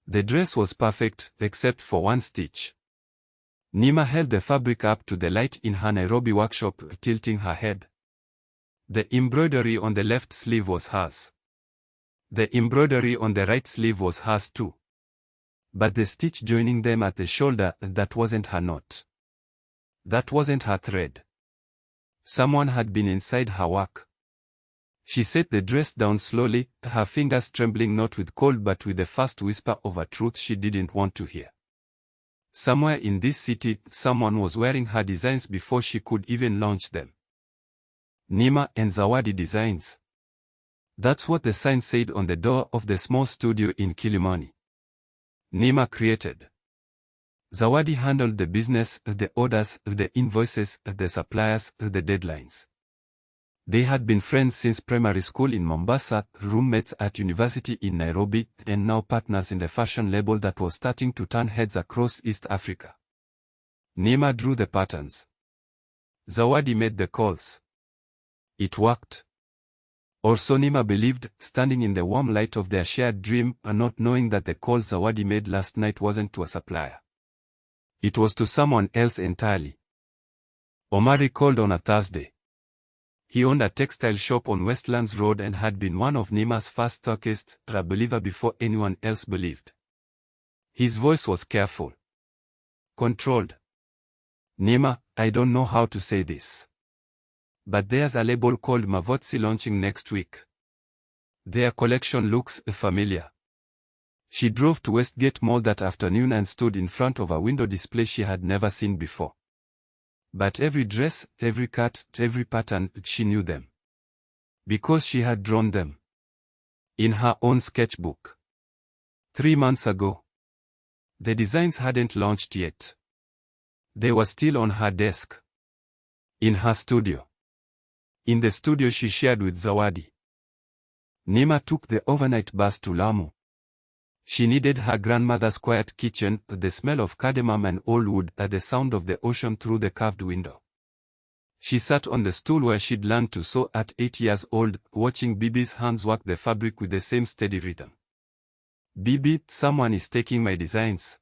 The dress was perfect, except for one stitch. Nima held the fabric up to the light in her Nairobi workshop, tilting her head. The embroidery on the left sleeve was hers. The embroidery on the right sleeve was hers too. But the stitch joining them at the shoulder, that wasn't her knot. That wasn't her thread. Someone had been inside her work. She set the dress down slowly, her fingers trembling not with cold but with the first whisper of a truth she didn't want to hear. Somewhere in this city, someone was wearing her designs before she could even launch them. Nima and Zawadi Designs. That's what the sign said on the door of the small studio in Kilifi. Nima created. Zawadi handled the business, the orders, the invoices, the suppliers, the deadlines. They had been friends since primary school in Mombasa, roommates at university in Nairobi, and now partners in the fashion label that was starting to turn heads across East Africa. Nima drew the patterns. Zawadi made the calls. It worked. Or so Nima believed, standing in the warm light of their shared dream, and not knowing that the call Zawadi made last night wasn't to a supplier. It was to someone else entirely. Omari called on a Thursday. He owned a textile shop on Westlands Road and had been one of Nima's first stockists, a believer before anyone else believed. His voice was careful. Controlled. Nima, I don't know how to say this. But there's a label called Mavotsi launching next week. Their collection looks familiar. She drove to Westgate Mall that afternoon and stood in front of a window display she had never seen before. But every dress, every cut, every pattern, she knew them. Because she had drawn them. In her own sketchbook. 3 months ago. The designs hadn't launched yet. They were still on her desk. In her studio. In the studio she shared with Zawadi. Nima took the overnight bus to Lamu. She needed her grandmother's quiet kitchen, the smell of cardamom and old wood, the sound of the ocean through the carved window. She sat on the stool where she'd learned to sew at 8 years old, watching Bibi's hands work the fabric with the same steady rhythm. Bibi, someone is taking my designs.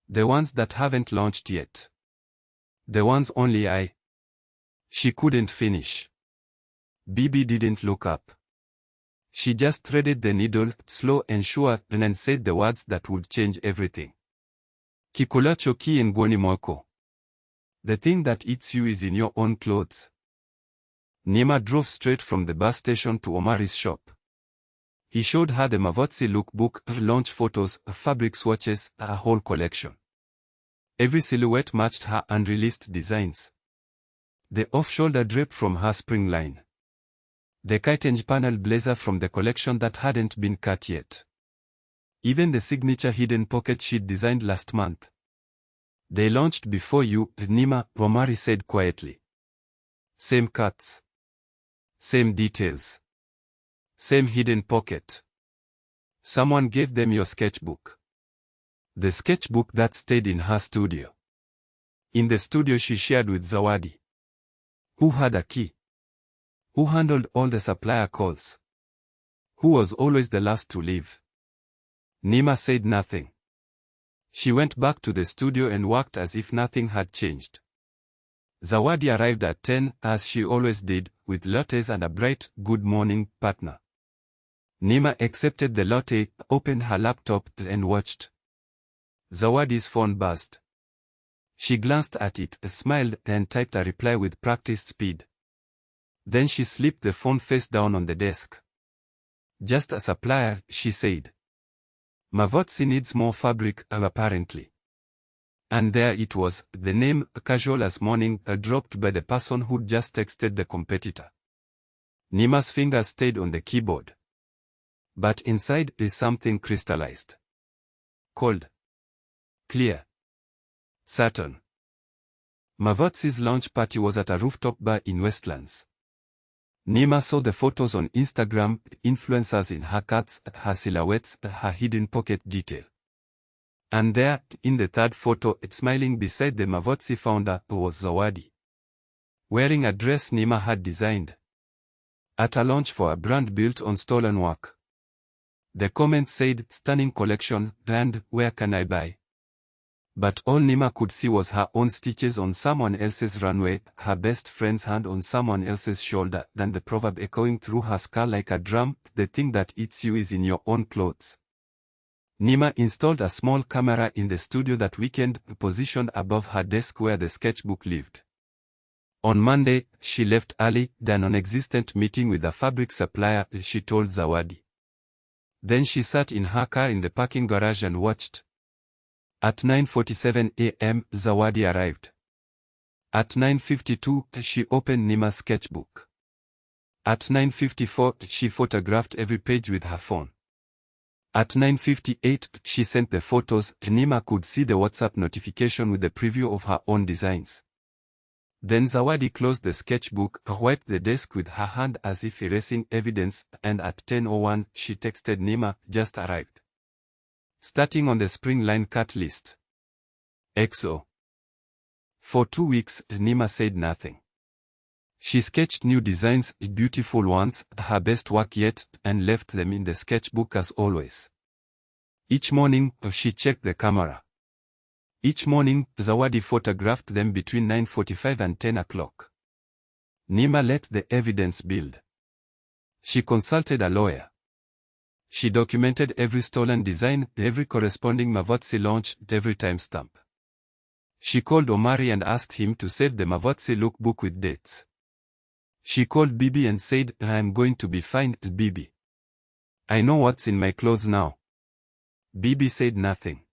The ones that haven't launched yet. The ones only I. She couldn't finish. Bibi didn't look up. She just threaded the needle, slow and sure, and then said the words that would change everything. Kikulacho ki NGUONI. The thing that eats you is in your own clothes. Nima drove straight from the bus station to Omari's shop. He showed her the Mavotsi lookbook, launch photos, fabric swatches, a whole collection. Every silhouette matched her unreleased designs. The off-shoulder drape from her spring line. The kite-edge panel blazer from the collection that hadn't been cut yet. Even the signature hidden pocket she'd designed last month. They launched before you, Nima, Omari said quietly. Same cuts. Same details. Same hidden pocket. Someone gave them your sketchbook. The sketchbook that stayed in her studio. In the studio she shared with Zawadi. Who had a key? Who handled all the supplier calls? Who was always the last to leave? Nima said nothing. She went back to the studio and worked as if nothing had changed. Zawadi arrived at 10, as she always did, with lattes and a bright, good morning, partner. Nima accepted the latte, opened her laptop, and watched. Zawadi's phone buzzed. She glanced at it, smiled, and typed a reply with practiced speed. Then she slipped the phone face down on the desk. Just a supplier, she said. Mavotsi needs more fabric, apparently. And there it was, the name, casual as morning, dropped by the person who'd just texted the competitor. Nima's fingers stayed on the keyboard. But inside is something crystallized. Cold. Clear. Certain. Mavotsi's launch party was at a rooftop bar in Westlands. Nima saw the photos on Instagram, influencers in her cuts, her silhouettes, her hidden pocket detail. And there, in the third photo, smiling beside the Mavotsi founder, was Zawadi. Wearing a dress Nima had designed. At a launch for a brand built on stolen work. The comments said, "Stunning collection, and where can I buy?" But all Nima could see was her own stitches on someone else's runway, her best friend's hand on someone else's shoulder, then the proverb echoing through her skull like a drum, "The thing that eats you is in your own clothes." Nima installed a small camera in the studio that weekend, positioned above her desk where the sketchbook lived. On Monday, she left early, a non-existent meeting with a fabric supplier, she told Zawadi. Then she sat in her car in the parking garage and watched. At 9:47 a.m., Zawadi arrived. At 9:52, she opened Nima's sketchbook. At 9:54, she photographed every page with her phone. At 9:58, she sent the photos. Nima could see the WhatsApp notification with the preview of her own designs. Then Zawadi closed the sketchbook, wiped the desk with her hand as if erasing evidence, and at 10:01, she texted Nima, "Just arrived. Starting on the spring line cut list. XO." For 2 weeks, Nima said nothing. She sketched new designs, beautiful ones, her best work yet, and left them in the sketchbook as always. Each morning, she checked the camera. Each morning, Zawadi photographed them between 9:45 and 10 o'clock. Nima let the evidence build. She consulted a lawyer. She documented every stolen design, every corresponding Mavotsi launch, every timestamp. She called Omari and asked him to save the Mavotsi lookbook with dates. She called Bibi and said, "I am going to be fine, Bibi. I know what's in my clothes now." Bibi said nothing.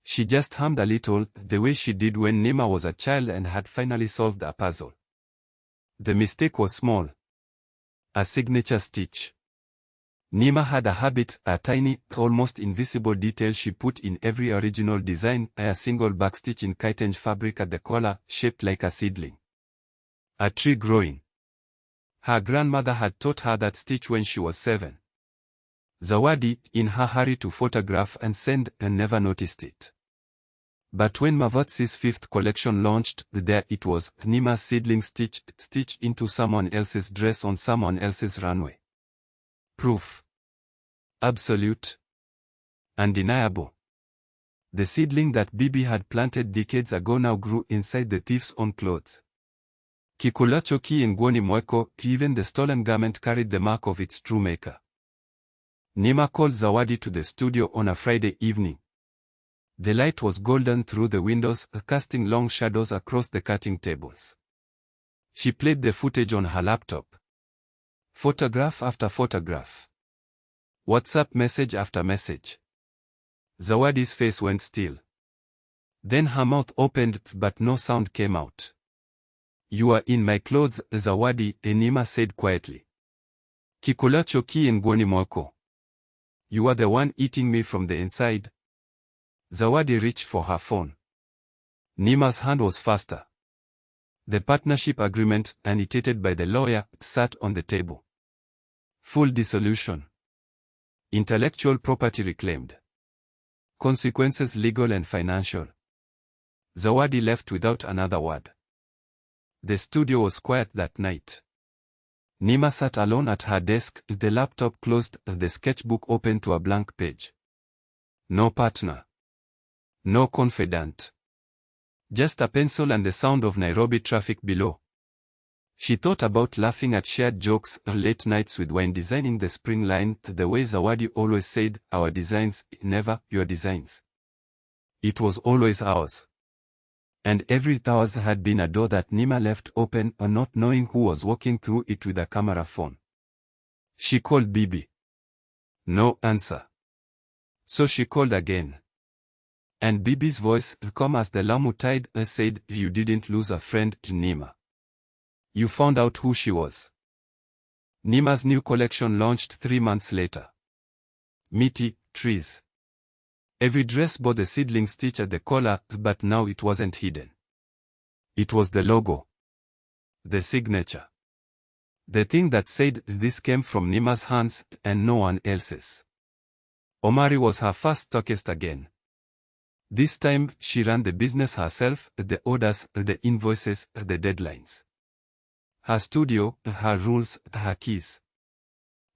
She just hummed a little, the way she did when Nima was a child and had finally solved a puzzle. The mistake was small. A signature stitch. Nima had a habit, a tiny, almost invisible detail she put in every original design, a single backstitch in kitenge fabric at the collar, shaped like a seedling. A tree growing. Her grandmother had taught her that stitch when she was 7. Zawadi, in her hurry to photograph and send, never noticed it. But when Mavotsi's 5th collection launched, there it was, Nima's seedling stitched into someone else's dress on someone else's runway. Proof. Absolute. Undeniable. The seedling that Bibi had planted decades ago now grew inside the thief's own clothes. Kikulacho NGUONI MWAKO, even the stolen garment carried the mark of its true maker. Nima called Zawadi to the studio on a Friday evening. The light was golden through the windows, casting long shadows across the cutting tables. She played the footage on her laptop. Photograph after photograph. WhatsApp message after message. Zawadi's face went still. Then her mouth opened, but no sound came out. "You are in my clothes, Zawadi," Nima said quietly. "Kikulacho NGUONI MWAKO. You are the one eating me from the inside." Zawadi reached for her phone. Nima's hand was faster. The partnership agreement, annotated by the lawyer, sat on the table. Full dissolution. Intellectual property reclaimed. Consequences legal and financial. Zawadi left without another word. The studio was quiet that night. Nima sat alone at her desk, the laptop closed, the sketchbook open to a blank page. No partner. No confidant. Just a pencil and the sound of Nairobi traffic below. She thought about laughing at shared jokes, late nights with wine, designing the spring line, the way Zawadi always said, "Our designs, never your designs." It was always ours. And every ours had been a door that Nima left open, not knowing who was walking through it with a camera phone. She called Bibi. No answer. So she called again. And Bibi's voice, calm as the Lamu tide, said, "You didn't lose a friend, Nima. You found out who she was." Nima's new collection launched 3 months later. Meaty, trees. Every dress bore the seedling stitch at the collar, but now it wasn't hidden. It was the logo. The signature. The thing that said, "This came from Nima's hands, and no one else's." Omari was her first stockist again. This time, she ran the business herself, the orders, the invoices, the deadlines. Her studio, her rules, her keys.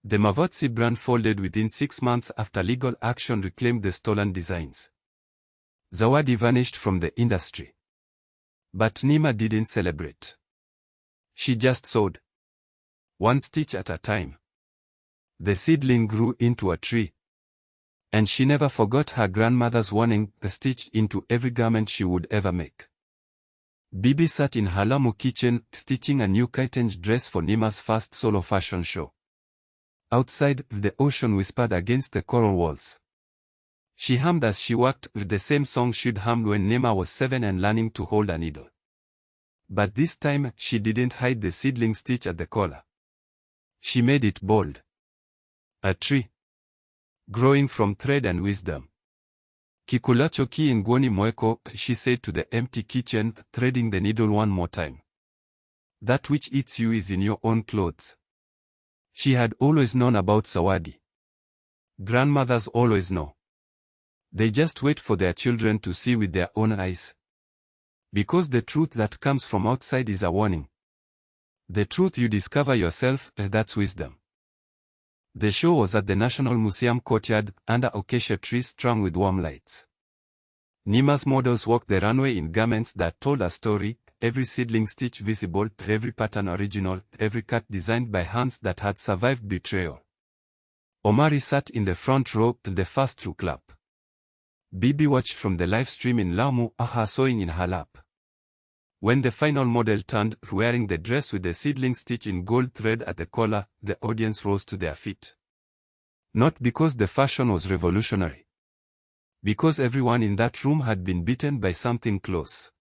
The Mavotsi brand folded within 6 months after legal action reclaimed the stolen designs. Zawadi vanished from the industry. But Nima didn't celebrate. She just sewed. One stitch at a time. The seedling grew into a tree. And she never forgot her grandmother's warning, stitched into every garment she would ever make. Bibi sat in her Lamu kitchen, stitching a new kitenge dress for Nima's first solo fashion show. Outside, the ocean whispered against the coral walls. She hummed as she worked, with the same song she'd hummed when Nima was 7 and learning to hold a needle. But this time, she didn't hide the seedling stitch at the collar. She made it bold. A tree. Growing from thread and wisdom. Kikulacho NGUONI MWAKO, she said to the empty kitchen, threading the needle one more time. That which eats you is in your own clothes. She had always known about Zawadi. Grandmothers always know. They just wait for their children to see with their own eyes. Because the truth that comes from outside is a warning. The truth you discover yourself, that's wisdom. The show was at the National Museum courtyard, under acacia trees strung with warm lights. Nima's models walked the runway in garments that told a story, every seedling stitch visible, every pattern original, every cut designed by hands that had survived betrayal. Omari sat in the front row, the first to clap. Bibi watched from the live stream in Lamu, her sewing in her lap. When the final model turned, wearing the dress with the seedling stitch in gold thread at the collar, the audience rose to their feet. Not because the fashion was revolutionary. Because everyone in that room had been beaten by something close.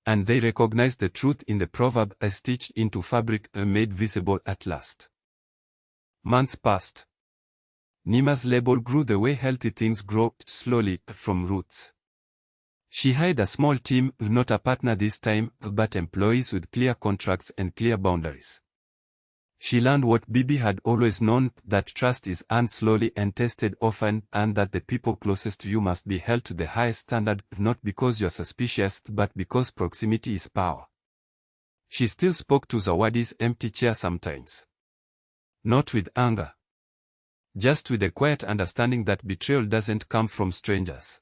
And they recognized the truth in the proverb, as stitched into fabric, made visible at last. Months passed. Nima's label grew the way healthy things grow, slowly, from roots. She hired a small team, not a partner this time, but employees with clear contracts and clear boundaries. She learned what Bibi had always known, that trust is earned slowly and tested often, and that the people closest to you must be held to the highest standard, not because you're suspicious, but because proximity is power. She still spoke to Zawadi's empty chair sometimes. Not with anger. Just with a quiet understanding that betrayal doesn't come from strangers.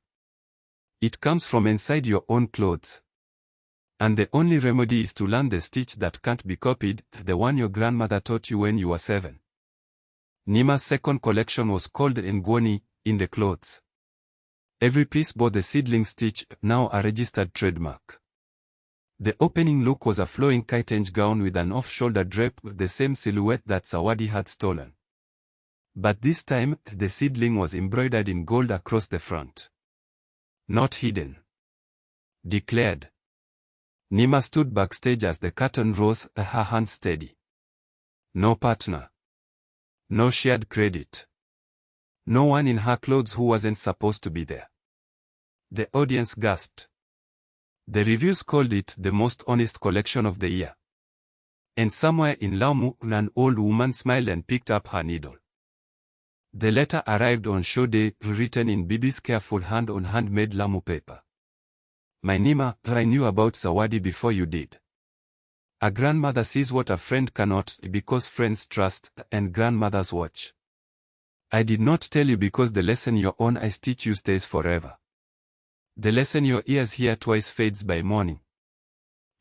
It comes from inside your own clothes. And the only remedy is to learn the stitch that can't be copied, the one your grandmother taught you when you were 7. Nima's second collection was called NGUONI, in the clothes. Every piece bore the seedling stitch, now a registered trademark. The opening look was a flowing kitenge gown with an off-shoulder drape, the same silhouette that Zawadi had stolen. But this time, the seedling was embroidered in gold across the front. Not hidden. Declared. Nima stood backstage as the curtain rose, her hands steady. No partner. No shared credit. No one in her clothes who wasn't supposed to be there. The audience gasped. The reviews called it the most honest collection of the year. And somewhere in Lamu, an old woman smiled and picked up her needle. The letter arrived on show day, written in Bibi's careful hand on handmade Lamu paper. My Nima, I knew about Zawadi before you did. A grandmother sees what a friend cannot, because friends trust, and grandmothers watch. I did not tell you because the lesson your own eyes teach you stays forever. The lesson your ears hear twice fades by morning.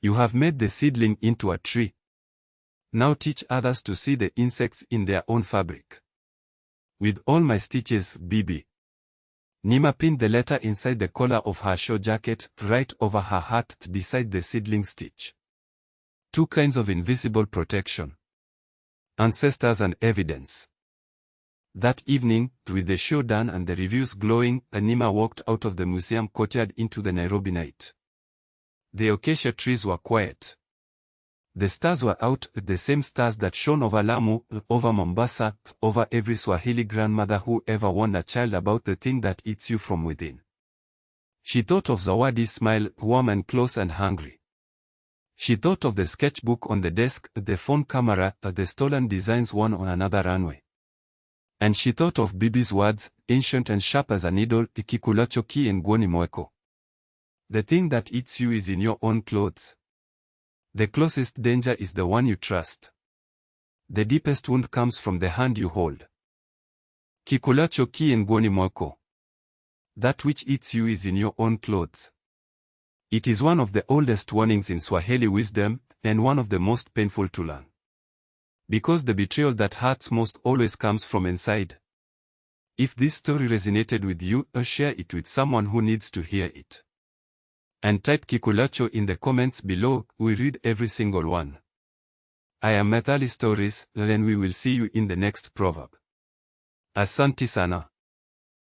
You have made the seedling into a tree. Now teach others to see the insects in their own fabric. With all my stitches, Bibi. Nima pinned the letter inside the collar of her show jacket, right over her heart beside the seedling stitch. 2 kinds of invisible protection. Ancestors and evidence. That evening, with the show done and the reviews glowing, Nima walked out of the museum courtyard into the Nairobi night. The acacia trees were quiet. The stars were out, the same stars that shone over Lamu, over Mombasa, over every Swahili grandmother who ever warned a child about the thing that eats you from within. She thought of Zawadi's smile, warm and close and hungry. She thought of the sketchbook on the desk, the phone camera, the stolen designs worn on another runway. And she thought of Bibi's words, ancient and sharp as a needle, Kikulacho NGUONI MWAKO. The thing that eats you is in your own clothes. The closest danger is the one you trust. The deepest wound comes from the hand you hold. Kikulacho ki NGUONI MWAKO. That which eats you is in your own clothes. It is one of the oldest warnings in Swahili wisdom, and one of the most painful to learn. Because the betrayal that hurts most always comes from inside. If this story resonated with you, share it with someone who needs to hear it. And type Kikulacho in the comments below, we read every single one. I am Methali Stories, and we will see you in the next proverb. Asante sana.